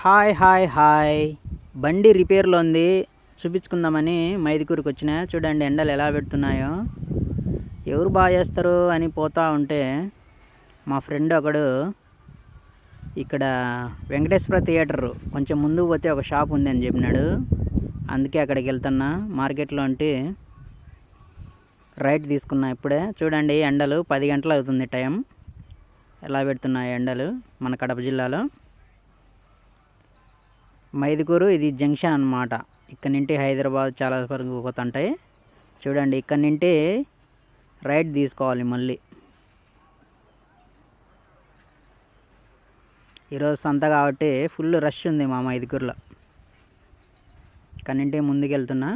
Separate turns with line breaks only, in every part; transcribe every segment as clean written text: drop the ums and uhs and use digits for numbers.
Hi hi hi బండి రిపేర్లో ఉంది, చూపించుకుందామని మైదుకూరుకి వచ్చిన. చూడండి ఎండలు ఎలా పెడుతున్నాయో. ఎవరు బాగా చేస్తారు అని పోతా ఉంటే మా ఫ్రెండ్ ఒకడు ఇక్కడ వెంకటేశ్వర థియేటర్ కొంచెం ముందుకు పోతే ఒక షాప్ ఉంది అని చెప్పినాడు. అందుకే అక్కడికి వెళ్తున్నా. మార్కెట్లో అంటే రైట్ తీసుకున్నా ఇప్పుడే. చూడండి ఎండలు 10 గంటలు అవుతుంది టైం. ఎలా పెడుతున్నాయి ఎండలు మన కడప జిల్లాలో. మైదుకూరు ఇది జంక్షన్ అన్నమాట. ఇక్కడ నుండి హైదరాబాద్ చాలా వరకు పోతుంటాయి. చూడండి ఇక్కడ నుండి రైట్ తీసుకోవాలి మళ్ళీ. ఈరోజు సంత కాబట్టి ఫుల్ రష్ ఉంది మా మైదుకూరులో. ఇక్కడ నుండి ముందుకు వెళ్తున్నా,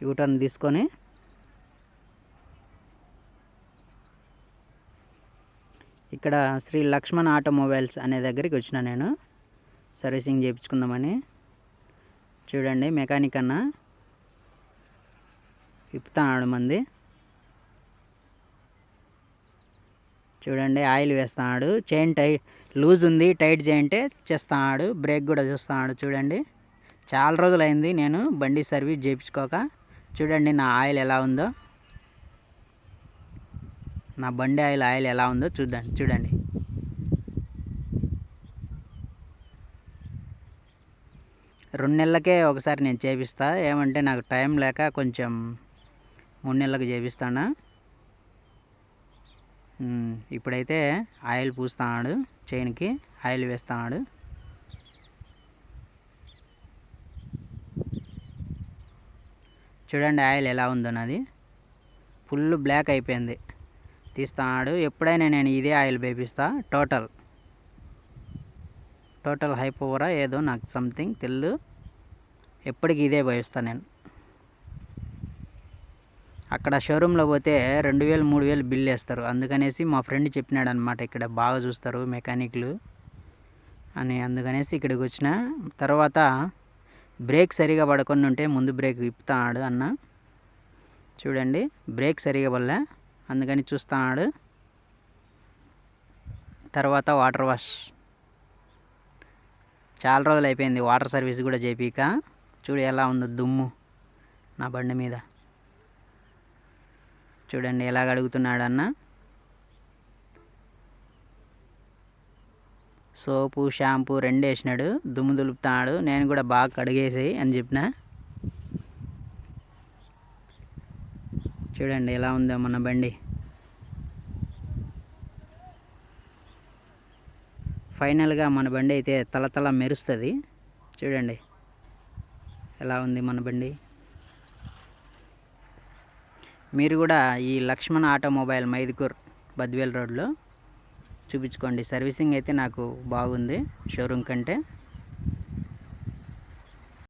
యూటర్న్ తీసుకొని. ఇక్కడ శ్రీ లక్ష్మణ్ ఆటోమొబైల్స్ అనే దగ్గరికి వచ్చిన నేను సర్వీసింగ్ చేయించుకుందామని. చూడండి మెకానిక్ అన్న ఇప్పుతాడు మంది. చూడండి ఆయిల్ వేస్తున్నాడు. చైన్ లూజ్ ఉంది, టైట్ చేయంటే చేస్తున్నాడు. బ్రేక్ కూడా చూస్తున్నాడు. చూడండి చాలా రోజులైంది నేను బండి సర్వీస్ చేయించుకోక. చూడండి నా ఆయిల్ ఎలా ఉందో, నా బండి ఆయిల్ ఎలా ఉందో చూడండి. రెండు నెలలకే ఒకసారి నేను చేపిస్తా. ఏమంటే నాకు టైం లేక కొంచెం 3 నెలలకు చేపిస్తాను. ఇప్పుడైతే ఆయిల్ పూస్తున్నాడు, చైన్కి ఆయిల్ వేస్తున్నాడు. చూడండి ఆయిల్ ఎలా ఉందో నాది. ఫుల్ బ్లాక్ అయిపోయింది. తీస్తున్నాడు. ఎప్పుడైనా నేను ఇదే ఆయిల్ వేపిస్తా. టోటల్ హై పవరా ఏదో నాకు సంథింగ్ తెలియదు. ఎప్పటికి ఇదే పోయిస్తాను నేను. అక్కడ షోరూంలో పోతే 2000-3000 బిల్ వేస్తారు. అందుకనేసి మా ఫ్రెండ్ చెప్పినాడు అనమాట, ఇక్కడ బాగా చూస్తారు మెకానిక్లు అని. అందుకనేసి ఇక్కడికి వచ్చిన. తర్వాత బ్రేక్ సరిగా పడకుండా ఉంటే ముందు బ్రేక్ ఇప్పుతాడు అన్న. చూడండి బ్రేక్ సరిగా పడలే, అందుకని చూస్తున్నాడు. తర్వాత వాటర్ వాష్. చాలా రోజులు అయిపోయింది వాటర్ సర్వీస్ కూడా చేపిక. చూడు ఎలా ఉందో దుమ్ము నా బండి మీద. చూడండి ఎలా కడుగుతున్నాడు అన్న. సోపు షాంపూ 2 వేసినాడు. దుమ్ము దులుపుతున్నాడు. నేను కూడా బాగా కడిగేసి అని చెప్పిన. చూడండి ఎలా ఉందో మన బండి. ఫైనల్గా మన బండి అయితే తల మెరుస్తుంది. చూడండి ఎలా ఉంది మన బండి. మీరు కూడా ఈ లక్ష్మణ్ ఆటోమొబైల్ మైదుకూర్ బద్వేల్ రోడ్లో చూపించుకోండి. సర్వీసింగ్ అయితే నాకు బాగుంది షోరూమ్ కంటే.